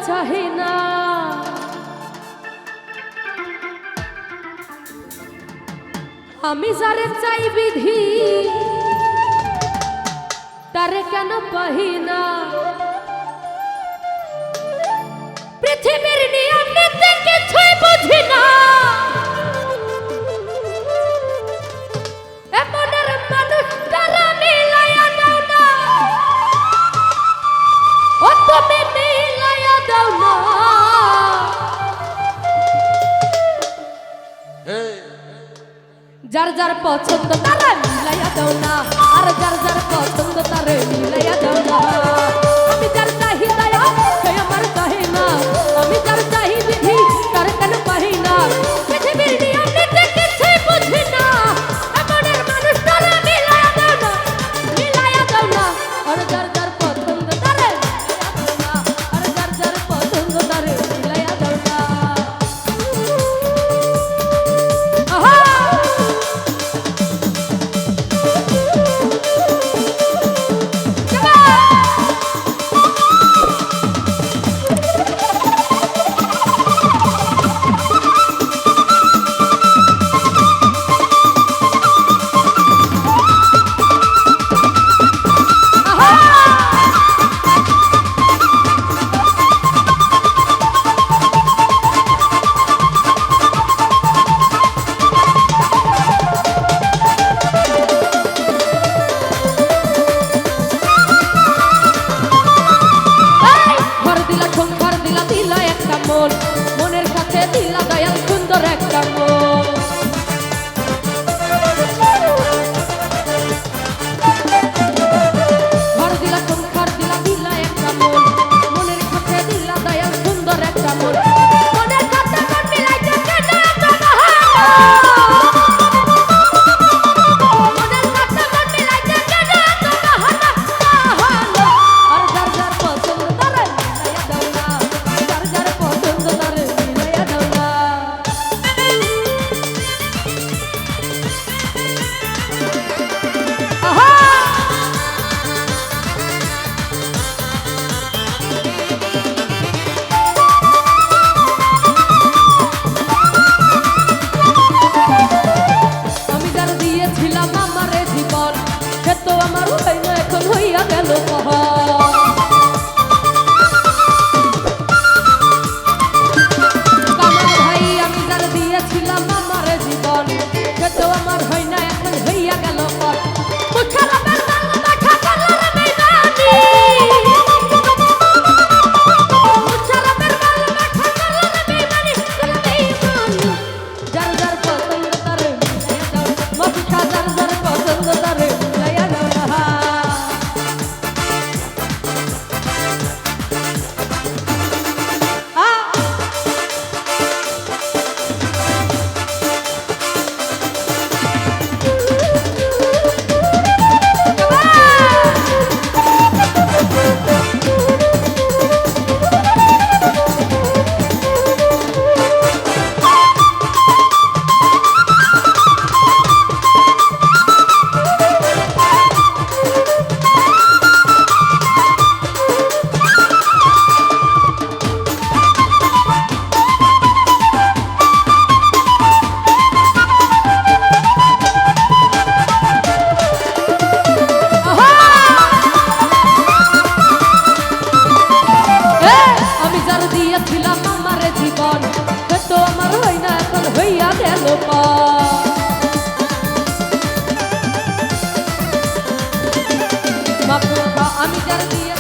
চাহি না আমি যারে চাই বিধি তারে কেন পাহি না পৃথিবীর নিয়ম নীতি কিছুই বুঝি না এমনের মানুষটারা মিলাইয়া দাও না ও তুমি মিলাইয়া দাও না যার যার পছন্দ তারা মিলাইয়া দাও না আর যার যার পছন্দ তারে মিলাইয়া দাও না আমি যার চাহি দয়া সে আমার চাহি না আমি যার চাহি বিধি তার কেন পাহি না পৃথিবীর নিয়ম নীতি কিছুই বুঝি না এমনের মানুষ তারা মিলাইয়া দাও না আর যার যার পছন্দ তারে মিলাইয়া দাও না আর যার যার পছন্দ তারে মিলাইয়া দাও না আহা মনের কাছে দিলা দয়াল সুন্দর একটা মন ঘর দিলা সংসার দিলা দিলা একটা মন মনের কাছে দিলা দয়াল সুন্দর একটা মন মনের কাছে মন মিলাইতে কেন এত মনের কাছে মন মিলাইতে কেন এত বাহানা আর যার যার পছন্দ তারে মিলাইয়া দাও না যার যার পছন্দ তারে মিলাইয়া দাও না আহা আমি যার দিয়েছিলাম আমারে জীবন সে তো আমার হই না এখন হইয়া গেল কামাল ভাই আমি যার দিয়েছিলাম আমারে জীবন সে তো আমার হই না এখন হইয়া গেল মুখারামের গাল দেখা গেল রে বেইমানি মুখারামের গাল দেখা গেল রে বেইমানি যার যার পছন্দ তারে মিলাইয়া দাও মফিকা যার যার পছন্দ তারে মিলাইয়া দাও না আমি যার দিয়েছিলাম আমারে জীবন সে তো আমার হই না এখন হইয়া গেল আমি যার দিয়ে